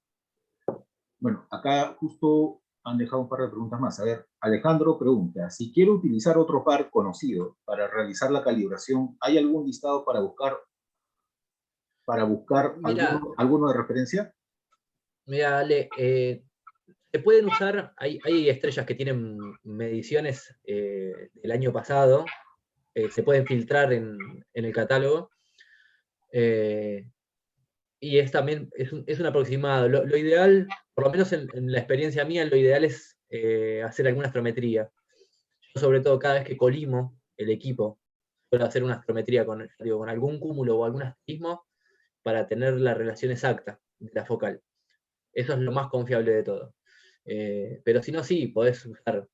Speaker 1: Bueno, acá justo han dejado un par de preguntas más. A ver, Alejandro pregunta, si quiero utilizar otro par conocido para realizar la calibración, ¿hay algún listado para buscar
Speaker 2: Mira,
Speaker 1: alguno de referencia?
Speaker 2: Ale, se pueden usar, hay estrellas que tienen mediciones del año pasado, se pueden filtrar en el catálogo, y también es un aproximado. Lo ideal, por lo menos en la experiencia mía, lo ideal es hacer alguna astrometría. Yo sobre todo cada vez que colimo el equipo, suelo hacer una astrometría con algún cúmulo o algún asterismo para tener la relación exacta de la focal. Eso es lo más confiable de todo. Pero si no, sí, podés usar,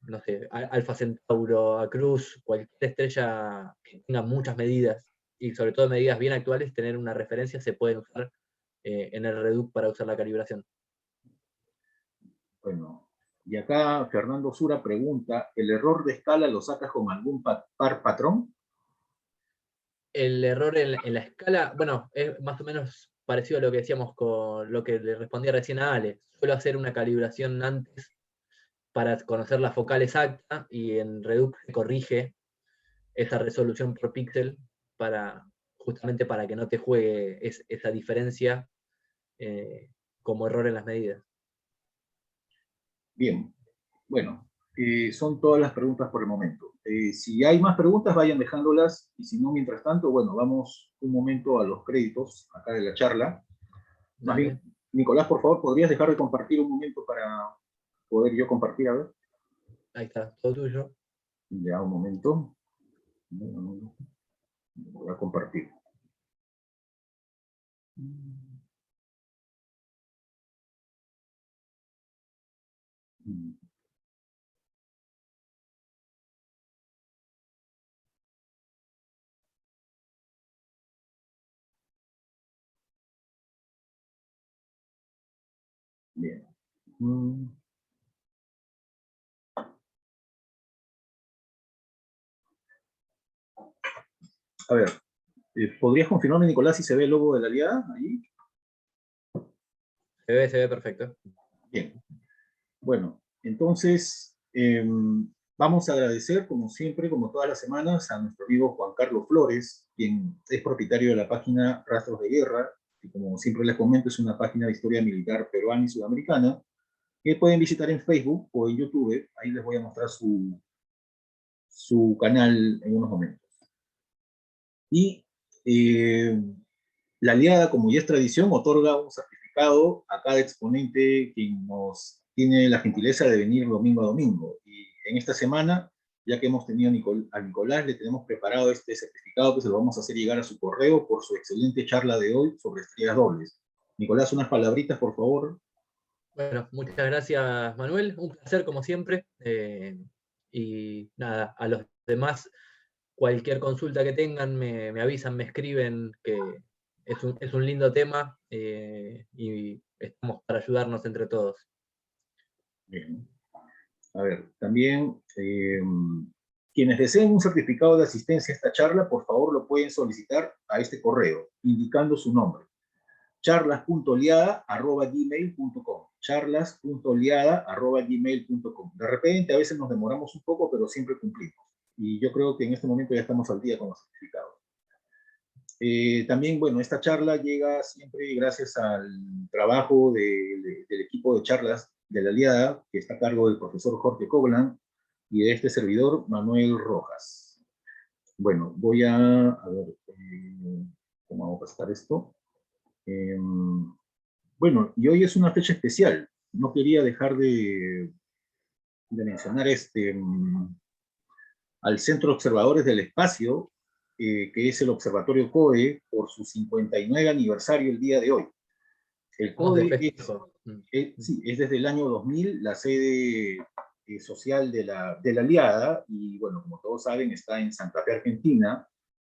Speaker 2: no sé, Alfa Centauro, a Cruz, cualquier estrella que tenga muchas medidas, y sobre todo medidas bien actuales, tener una referencia se pueden usar en el Reduc para usar la calibración.
Speaker 1: Bueno, y acá Fernando Sura pregunta, ¿el error de escala lo sacas con algún par patrón?
Speaker 2: El error en la escala, bueno, es más o menos parecido a lo que decíamos con lo que le respondía recién a Ale. Suelo hacer una calibración antes para conocer la focal exacta y en Reduc se corrige esa resolución por píxel justamente para que no te juegue esa diferencia como error en las medidas.
Speaker 1: Bien, bueno, son todas las preguntas por el momento. Si hay más preguntas, vayan dejándolas, y si no, mientras tanto, bueno, vamos un momento a los créditos acá de la charla. Más bien,
Speaker 2: Dale,
Speaker 1: Nicolás, por favor, ¿podrías dejar de compartir un momento para poder yo compartir? A ver,
Speaker 2: ahí está, todo tuyo.
Speaker 1: ya un momento. Voy a compartir. Bien. A ver, ¿podrías confirmarme, Nicolás, si se ve el logo de la aliada ahí?
Speaker 2: Se ve perfecto.
Speaker 1: Bien. Bueno, entonces vamos a agradecer, como siempre, como todas las semanas, a nuestro amigo Juan Carlos Flores, quien es propietario de la página Rastros de Guerra, que como siempre les comento es una página de historia militar peruana y sudamericana, que pueden visitar en Facebook o en YouTube. Ahí les voy a mostrar su canal en unos momentos. Y la aliada, como ya es tradición, otorga un certificado a cada exponente quien nos tiene la gentileza de venir domingo a domingo. Y en esta semana, ya que hemos tenido a Nicolás, le tenemos preparado este certificado que se lo vamos a hacer llegar a su correo por su excelente charla de hoy sobre estrellas dobles. Nicolás, unas palabritas, por favor.
Speaker 2: Bueno, muchas gracias, Manuel. Un placer, como siempre. Y nada, a los demás, cualquier consulta que tengan, me avisan, me escriben, que es un lindo tema y estamos para ayudarnos entre todos.
Speaker 1: Bien. A ver, también quienes deseen un certificado de asistencia a esta charla, por favor lo pueden solicitar a este correo, indicando su nombre. charlas.liada@gmail.com charlas.liada@gmail.com. De repente a veces nos demoramos un poco, pero siempre cumplimos. Y yo creo que en este momento ya estamos al día con los certificados. También, bueno, esta charla llega siempre gracias al trabajo del equipo de charlas de la Aliada, que está a cargo del profesor Jorge Coglan y de este servidor, Manuel Rojas. Bueno, voy a ver cómo hago pasar esto. Bueno, y hoy es una fecha especial. No quería dejar de mencionar al Centro de Observadores del Espacio, que es el Observatorio CODE, por su 59 aniversario el día de hoy. El CODE sí, es desde el año 2000 la sede social de la Aliada, y bueno, como todos saben, está en Santa Fe, Argentina,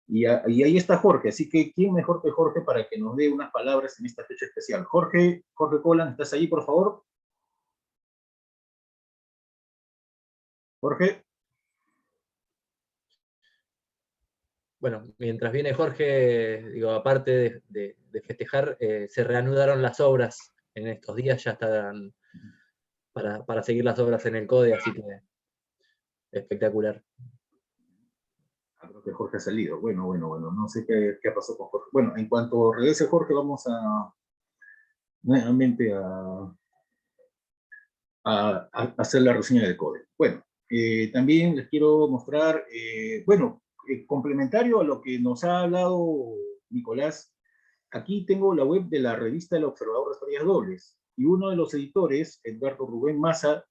Speaker 1: y ahí está Jorge, así que ¿quién mejor que Jorge para que nos dé unas palabras en esta fecha especial? Jorge Colan, ¿estás ahí, por favor? Jorge.
Speaker 2: Bueno, mientras viene Jorge, digo, aparte de festejar, se reanudaron las obras en estos días, ya están para seguir las obras en el CODE, así que espectacular.
Speaker 1: Creo que Jorge ha salido. Bueno, no sé qué ha pasado con Jorge. Bueno, en cuanto regrese Jorge, vamos nuevamente a hacer la reseña del CODE. Bueno, también les quiero mostrar, complementario a lo que nos ha hablado Nicolás, aquí tengo la web de la revista El Observador de Estrellas Dobles, y uno de los editores, Edgardo Rubén Maza,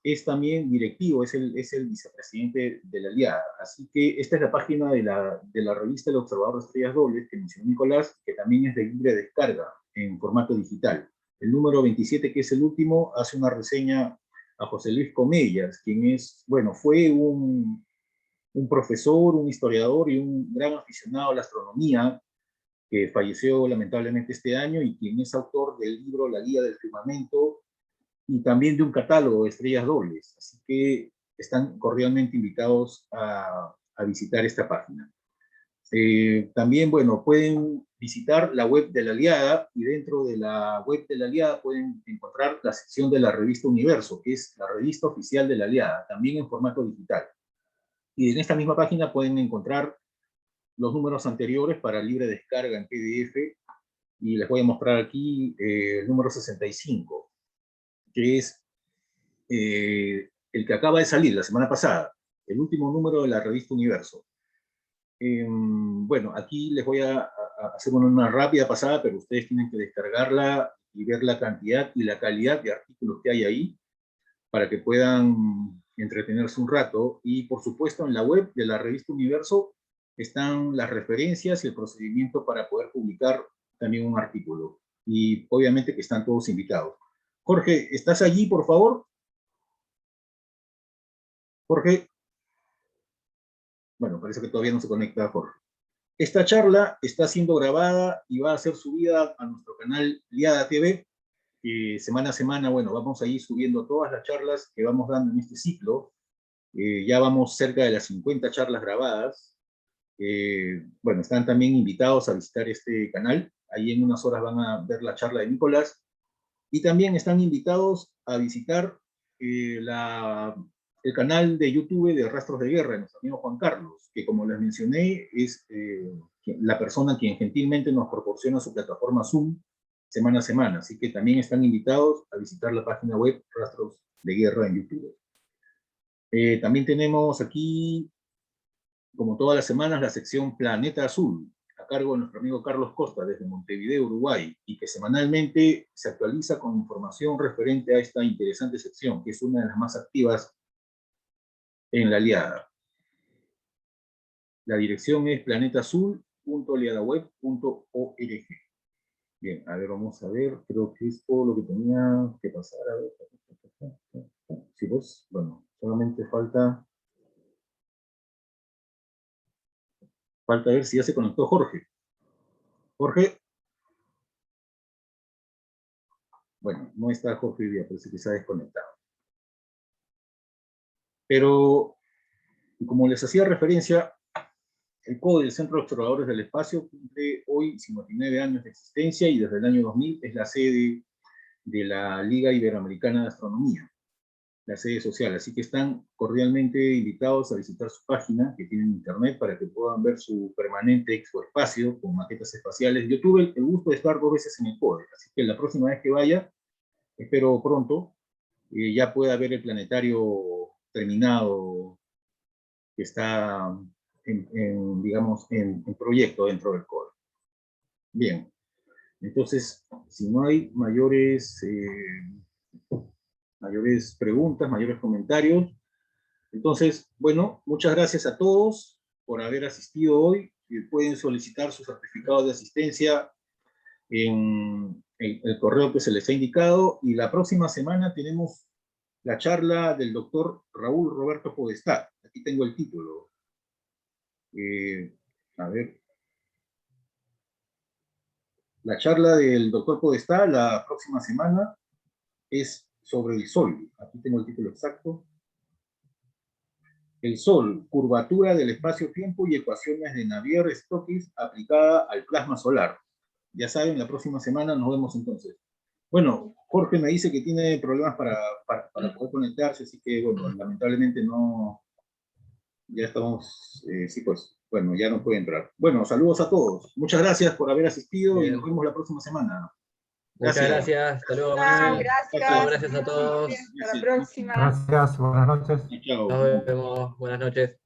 Speaker 1: es también directivo, es el vicepresidente de la Aliada. Así que esta es la página de la revista El Observador de Estrellas Dobles, que mencionó Nicolás, que también es de libre descarga en formato digital. El número 27, que es el último, hace una reseña a José Luis Comellas, quien es, bueno, fue un profesor, un historiador y un gran aficionado a la astronomía, que falleció lamentablemente este año, y quien es autor del libro La Guía del Firmamento, y también de un catálogo de estrellas dobles. Así que están cordialmente invitados a visitar esta página. También, bueno, pueden visitar la web de la Aliada, y dentro de la web de la Aliada pueden encontrar la sección de la revista Universo, que es la revista oficial de la Aliada, también en formato digital. Y en esta misma página pueden encontrar los números anteriores para libre descarga en PDF, y les voy a mostrar aquí el número 65, que es el que acaba de salir la semana pasada, el último número de la revista Universo. Bueno, aquí les voy a hacer una rápida pasada, pero ustedes tienen que descargarla y ver la cantidad y la calidad de artículos que hay ahí para que puedan entretenerse un rato. Y por supuesto, en la web de la revista Universo están las referencias y el procedimiento para poder publicar también un artículo. Y obviamente que están todos invitados. Jorge, ¿estás allí, por favor? Jorge. Bueno, parece que todavía no se conecta Jorge. Esta charla está siendo grabada y va a ser subida a nuestro canal Liada TV. Semana a semana, bueno, vamos a ir subiendo todas las charlas que vamos dando en este ciclo. Ya vamos cerca de las 50 charlas grabadas. Bueno, están también invitados a visitar este canal. Ahí en unas horas van a ver la charla de Nicolás. Y también están invitados a visitar el canal de YouTube de Rastros de Guerra, de nuestro amigo Juan Carlos, que como les mencioné, es la persona quien gentilmente nos proporciona su plataforma Zoom semana a semana. Así que también están invitados a visitar la página web Rastros de Guerra en YouTube. También tenemos aquí, como todas las semanas, la sección Planeta Azul, a cargo de nuestro amigo Carlos Costa, desde Montevideo, Uruguay, y que semanalmente se actualiza con información referente a esta interesante sección, que es una de las más activas en la Aliada. La dirección es planetaazul.aliadaweb.org. Bien, a ver, vamos a ver, creo que es todo lo que tenía que pasar. A ver. Sí, pues, bueno, solamente falta ver si ya se conectó Jorge. Jorge. Bueno, no está Jorge hoy día, parece que se ha desconectado. Pero, como les hacía referencia, el CODE, el Centro de Observadores del Espacio, cumple hoy 59 años de existencia y desde el año 2000 es la sede de la Liga Iberoamericana de Astronomía, la sede social. Así que están cordialmente invitados a visitar su página, que tienen internet, para que puedan ver su permanente expoespacio con maquetas espaciales. Yo tuve el gusto de estar 2 veces en el CODE, así que la próxima vez que vaya, espero pronto, ya pueda ver el planetario terminado que está digamos, en proyecto dentro del CODE. Bien, entonces, si no hay mayores preguntas, mayores comentarios, entonces, bueno, muchas gracias a todos por haber asistido hoy. Pueden solicitar su certificado de asistencia en el correo que se les ha indicado, y la próxima semana tenemos la charla del doctor Raúl Roberto Podestá. Aquí tengo el título. A ver. La charla del doctor Podestá la próxima semana es sobre el Sol. Aquí tengo el título exacto. El Sol, curvatura del espacio-tiempo y ecuaciones de Navier-Stokes aplicada al plasma solar. Ya saben, la próxima semana nos vemos entonces. Bueno, Jorge me dice que tiene problemas para poder conectarse, así que, bueno, lamentablemente no, ya estamos, sí, pues, bueno, ya no puede entrar. Bueno, saludos a todos. Muchas gracias por haber asistido. Bien. Y nos vemos la próxima semana.
Speaker 2: Muchas gracias. Hasta luego, Manuel.
Speaker 3: Gracias.
Speaker 2: Gracias a todos.
Speaker 3: Hasta la próxima.
Speaker 4: Gracias, buenas noches.
Speaker 1: Chao.
Speaker 2: Nos vemos. Buenas noches.